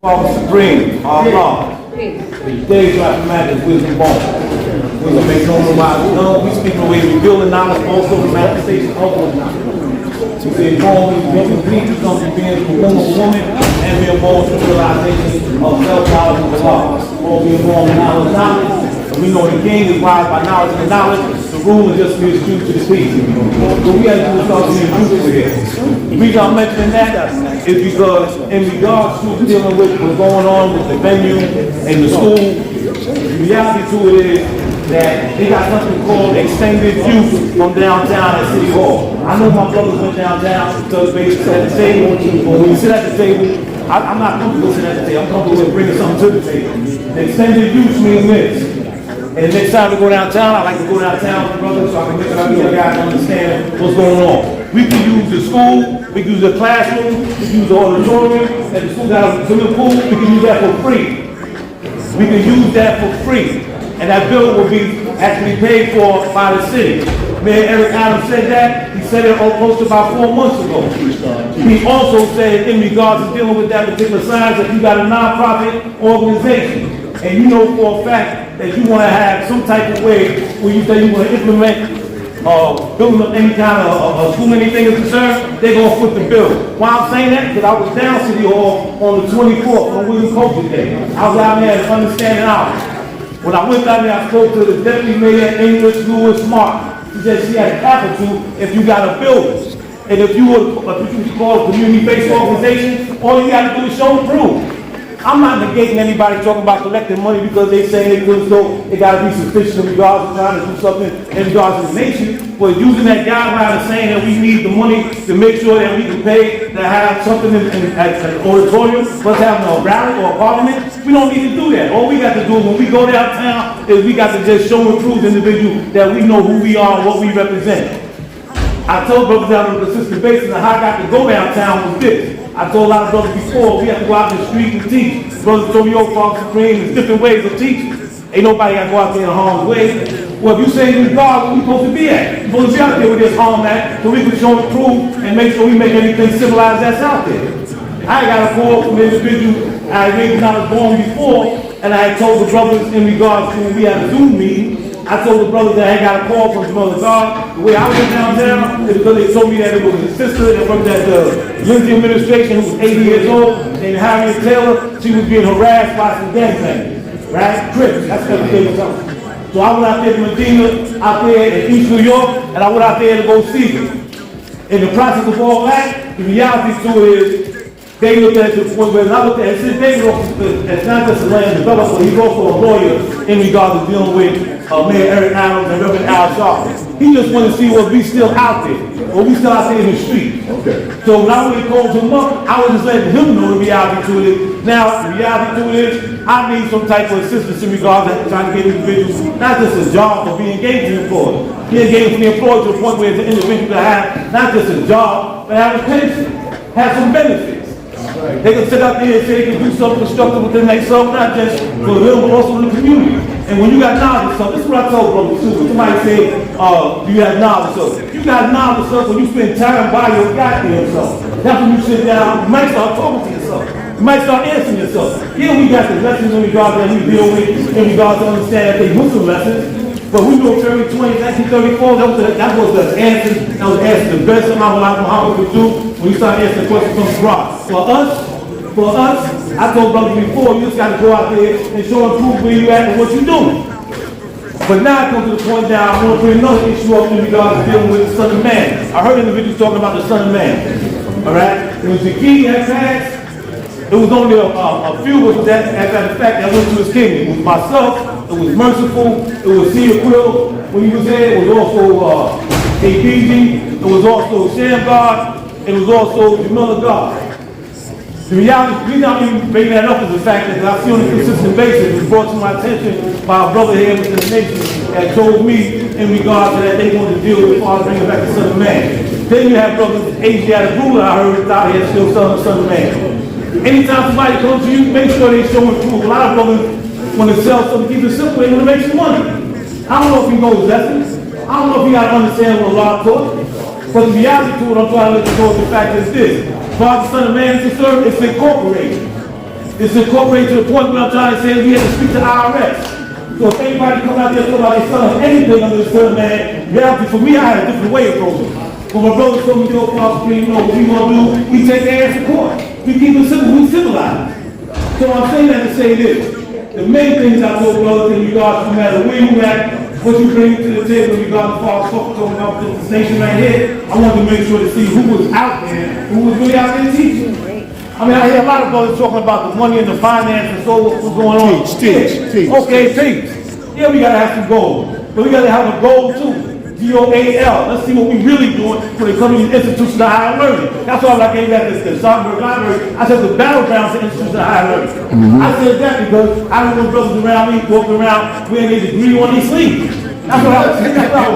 Father Supreme, our Lord, the days like the magic wisdom born. Wisdom makes known the wise known. We speak the way we build the knowledge, also the manifestation of those knowledge. To be born, we become complete, become the being of a woman, and we are born through realization of self-knowledge of the law. All being born in knowledge. And we know the king is wise by knowledge and knowledge. The ruler just gives truth to the people. So we have to do something truthful here. The reason I'm mentioning that is because in regards to dealing with what's going on with the venue and the school, the reality to it is that they got something called extended use from downtown at City Hall. I know my brothers went downtown to touch base at the table, but when you sit at the table, I'm not comfortable sitting at the table. I'm comfortable with bringing something to the table. The extended use means this. And next time we go downtown, I like to go downtown with brothers so I can make sure you guys understand what's going on. We can use the school, we can use the classroom, we can use the auditorium, and the school got a swimming pool, we can use that for free. We can use that for free. And that bill will be actually paid for by the city. Mayor Eric Adams said that. He said it almost about 4 months ago. He also said in regards to dealing with that particular science that you got a nonprofit organization. And you know for a fact that you want to have some type of way where you say you want to implement building up any kind of school, anything is concerned, they're going to foot the bill. Why I'm saying that? Because I was down City Hall on the 24th on William Culture Day. I was out there at Understanding Hour. When I went down there, I spoke to the Deputy Mayor, English Lewis Martin. She said she had capital if you got a building. And if you were call a community-based organization, all you got to do is show and prove. I'm not negating anybody talking about collecting money because they say it was so it got to be sufficient in regards to trying to do something in regards to the nation. But using that guideline of saying that we need the money to make sure that we can pay to have something at an auditorium, let's have a rally or a parliament, we don't need to do that. All we got to do is when we go downtown is we got to just show and prove the individual that we know who we are and what we represent. I told brothers out on a consistent basis and how I got to go downtown was this. I told a lot of brothers before, we have to go out in the street and teach. Brothers told me, Father Supreme, there's different ways of teaching. Ain't nobody got to go out there in harm's way. Well, if you say you God, where we supposed to be at? We're supposed to be out there with this harm at, so we can show and prove and make sure we make anything civilized that's out there. I got a call from an individual I was born before, and I had told the brothers in regards to when we had a Zoom meeting, I told the brothers that I got a call from some other God. The way I went downtown is because they told me that it was his sister that worked at the Lindsay administration who was 80 years old, named Harriet Taylor. She was being harassed by some gangbangers, right? Crips, that's what they were telling me. So I went out there to Medina, out there in East New York, and I went out there to go see them. In the process of all that, the reality to it is, they looked at the point where I looked at it, since David as not just a land developer, he's also a lawyer in regards to dealing with Mayor Eric Adams and Reverend Al Sharpton. He just wanted to see was we still out there, or we still out there in the street. Okay. So when I really called him up, I was just letting him know the reality to it. Now, the reality to it is, I need some type of assistance in regards to trying to get individuals, not just a job, but be engaged in employed. Be engaged with the employed to the point where the individual can have not just a job, but have a pension, have some benefits. They can sit out there and say they can do something constructive within themselves, not just for them, but also in the community. And when you got knowledge of something, this is what I told brothers too. When somebody say, do you have knowledge of it? You got knowledge of it when you spend time by your goddamn self. That's when you sit down, you might start talking to yourself. You might start answering yourself. Here we got the lessons in regards that we deal with, in regards to understand that they Muslim lessons. But we know February 20, 1934, that was the answer, the best amount of Muhammad could do when you start answering the question from God. For us, I told brothers before, you just got to go out there and show and prove where you at and what you're doing. But now I come to the point now, I want to bring another issue up in regards to dealing with the Son of Man. I heard individuals talking about the Son of Man. All right? When the king had passed, it was only a few of us that, as a matter of fact, that went to his kingdom. It was myself, it was Merciful, it was Sia Quill, when he was there, it was also APG, it was also Shamgar, it was also Jamila God. The reality, the reason I'm bringing that up is the fact that I see on a consistent basis, it was brought to my attention by a brother here within the nation that told me in regards to that they wanted to deal with as far as bringing back the Son of Man. Then you have brothers Asiatic ruler, I heard, out here still selling the Son of Man. Anytime somebody comes to you, make sure they show and prove. A lot of brothers want to sell something, keep it simple, they want to make some money. I don't know if he knows lessons. I don't know if he got to understand what Allah taught. But the reality to what I'm trying to let you know is the fact is this. Father, Son, and Man is concerned, it's incorporated. It's incorporated to the point where I'm trying to say we have to speak to IRS. So if anybody comes out there and somebody selling anything under the sun, man, reality for me, I had a different way of approaching. When my brother told me to go across the street, you know what we gonna do? We take their ass to court. We keep it simple, we civilized. So I'm saying that to say this. The main things I told brothers in regards to no matter where you at, what you bring to the table in regards to false talking about this nation right here, I wanted to make sure to see who was out there, who was really out there teaching. I mean, I hear a lot of brothers talking about the money and the finance and so what's going on. Teach. Okay, teach. Yeah, we gotta have some goals, but we gotta have a goal too. GOAL. Let's see what we really doing when it comes to these institutions of higher learning. That's why I gave that the Schaumburg Library. I said the battlegrounds for institutions of higher learning. I said that because I don't want brothers around me walking around wearing their degree on their sleeve. That's what I was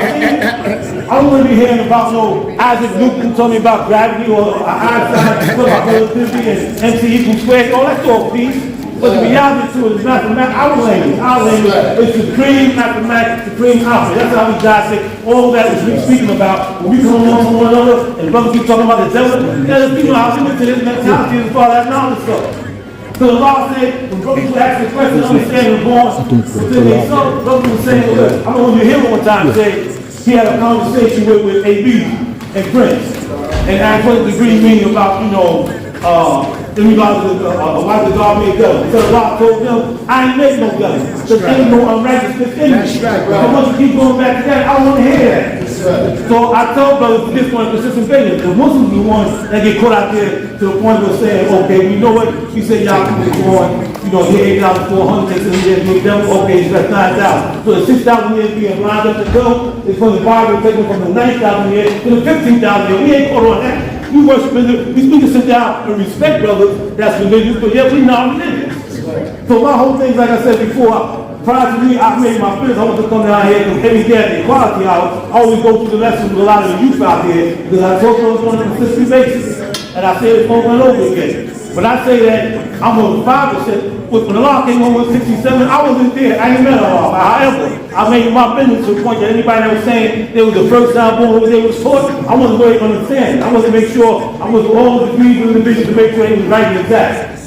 saying. I don't want to be hearing about no Isaac Newton told me about gravity or Einstein talking about relativity and MC equals squared. Oh, that's all peace. But the reality to it is mathematics, our language is supreme mathematics, supreme alpha. That's how we dissect all that we're speaking about. When we come along to one another and brothers keep talking about the devil, there's people how limited his mentality as far as that knowledge stuff. So the law said, when brothers would ask the question, understanding the born within themselves, brothers were saying, look, I don't want you to hear one time say, he had a conversation with AB and Crips. And asked what the degree meaning about, you know, in regards to why the God made devil. So God told them, I ain't made no devil. There ain't no unrighteousness in me. So once you keep going back to that, I don't want to hear that. So I told brothers at this point, consistent basis, the Muslims are the ones that get caught out there to the point of saying, okay, we know what he said, y'all can go on, you know, here 8,400, they said he didn't make devil, okay, so that's 9,000. So the 6,000 years being lined up to go is from the Bible taken from the 9,000 years to the 15,000 years. We ain't caught on that. We worship, we need to sit down and respect brothers that's religious, but yet we not religious. So my whole thing, like I said before, prior to me, I made my business. I want to come down here because every day at the equality hour, I always go through the lessons with a lot of the youth out here because I talk to them on a consistent basis. And I say it over and over again. But I say that I'm a father said, when the law came on in 67, I wasn't there. I ain't met a law. However, I made my business to the point that anybody that was saying they was the first time born over there was taught, I wasn't going to understand. I wanted to make sure I was all the degrees in the business to make sure it was right and exact.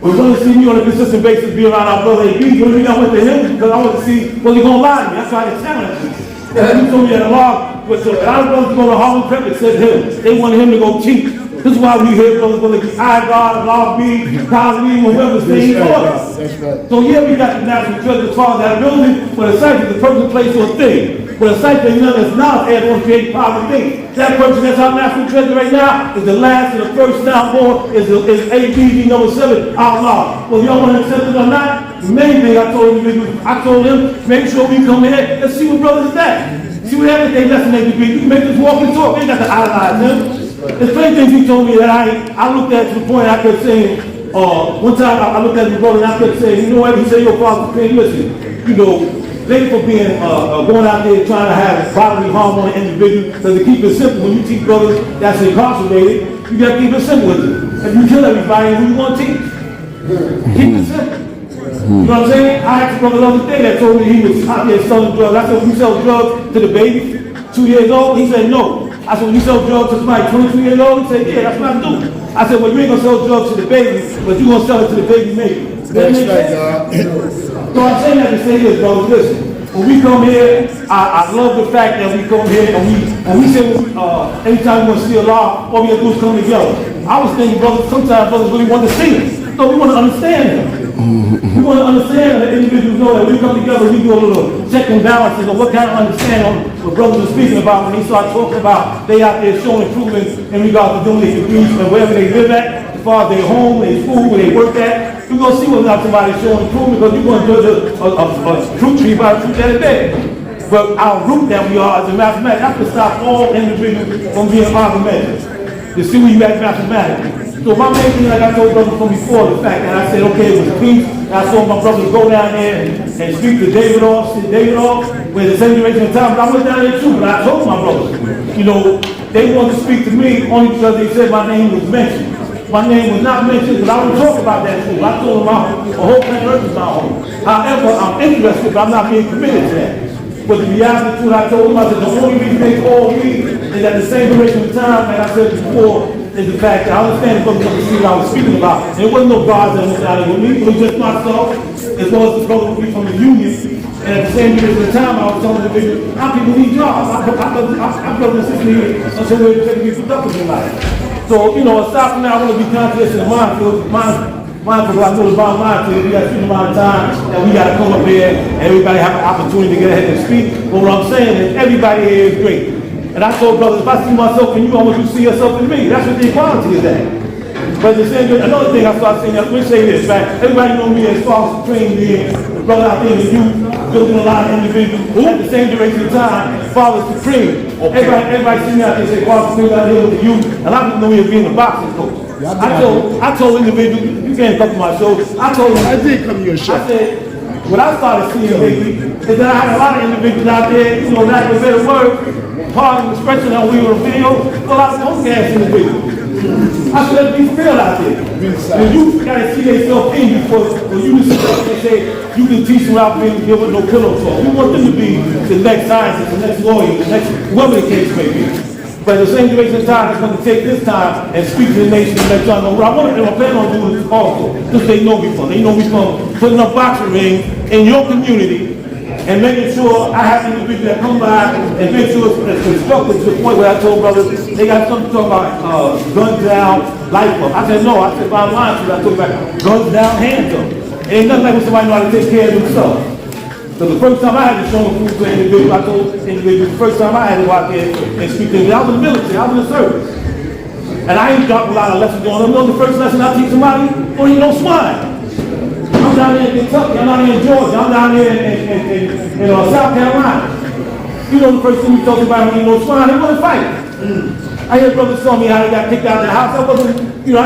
We're going to see me on a consistent basis be around our brother AB. But I went to him because I want to see, was he going to lie to me? That's why they challenged me. He told me that the law was so, a lot of brothers go to Harlem Prep and said him. They wanted him to go teach. This is why we hear brothers going to be I-God, Law B, Cosby, whoever saying orders. So yeah, we got the national treasure as far as that building, but a site is a person, place, or thing. But a site that none that's not add on create positive things. That person that's our national treasure right now is the last and the first now born is ABD number 7, Allah. Well, y'all want to accept it or not? The main thing I told him, make sure we come in and see what brothers is at. See what happens, they lesson they degree. You can make this walk and talk. They got to idolize them. There's plenty things he told me that I looked at to the point I kept saying, one time I looked at the brother and I kept saying, you know what, he said, your father's pain, listen, you know, they for being, going out there trying to have bodily harm on an individual, because to keep it simple, when you teach brothers that's incarcerated, you got to keep it simple with it. If you kill everybody, who you want to teach? Keep it simple. You know what I'm saying? I asked a brother the other day that told me he was out there selling drugs. I said, you sell drugs to the baby, 2 years old? He said, no. I said, when you sell drugs to somebody 22 years old? He said, yeah, that's what I do. I said, well, you ain't gonna sell drugs to the baby, but you gonna sell it to the baby maker. That makes sense? So I'm saying that to say this, brothers, listen. When we come here, I love the fact that we come here and we say, anytime we want to see a law, all we have to do is come together. I was thinking, brothers, sometimes brothers really want to see us. So we want to understand them. We want to understand that individuals know that we come together, we do a little check and balances of what kind of understanding what brothers are speaking about when they start talking about they out there showing improvement in regards to doing their degrees and wherever they live at, as far as their home, their school, where they work at. We're going to see whether or not somebody's showing improvement because you're going to judge a fruit tree by the fruit that it bears. But our root that we are as a mathematics, that's to stop all individuals from being argumentative. To see where you at mathematically. So my main thing, like I told brothers from before, the fact that I said, okay, it was peace, and I saw my brothers go down there and speak to David off, where the same duration of time, but I went down there too, but I told my brothers, you know, they wanted to speak to me only because they said my name was mentioned. My name was not mentioned, but I would talk about that too. I told them the whole planet Earth is my home. However, I'm interested, but I'm not being committed to that. But the reality too, I told them, I said, the only reason they call me is at the same duration of time, like I said before, is the fact that I understand from the what I was speaking about. And it wasn't no guards that was out with me. It was just myself, as well as the brother with me from the union. And at the same time, I was telling the individual, how people need jobs. I'm building a system here until we're able to be productive in life. So, you know, aside from that, I want to be conscious and mindful. Mindful, I know the bottom line to it. We got a certain amount of time that we got to come up here and everybody have an opportunity to get ahead and speak. But what I'm saying is everybody here is great. And I told brothers, if I see myself in you, I want you to see yourself in me. That's what the equality is at. But the same, another thing I started saying, let me say this, right? Everybody know me as far as trained in, the brother out there in the youth, building a lot of individuals. At the same duration of time, Father Supreme. Okay. Everybody see me out there say, Father Supreme out here with the youth. A lot of people know me as being a boxing coach. I told individuals, you can't come to my show. I did come to your show. I said, what I started seeing lately is that I had a lot of individuals out there, you know, lack of a better word, pardon the expression that we were on video, a lot of those gas individuals. I said, let's be real out there. The youth gotta see themselves in you for you to sit up and say, you can teach them without being here with no pillow talk. We want them to be the next scientist, the next lawyer, the next whoever the case may be. But at the same duration of time, it's going to take this time and speak to the nation and let y'all know what I want to plan on doing this also. Because they know me from. They know me from putting up boxing rings in your community and making sure I have individuals that come by and make sure it's constructive to the point where I told brothers, they got something to talk about guns down, life up. I said, no, I said, bottom line, I told about guns down, hands up. It ain't nothing like when somebody know how to take care of themselves. So the first time I had to show food to an individual, I told individuals, the first time I had to walk in and speak to them, I was in the military, I was in the service. And I ain't dropped a lot of lessons on them. You know the first lesson I teach somebody? Don't eat no swine. I'm down here in Kentucky, I'm down here in Georgia, I'm down here in South Carolina. You know the first thing we told somebody, don't eat no swine, they wasn't fighting. I hear brothers tell me how they got kicked out of the house. I wasn't, you know,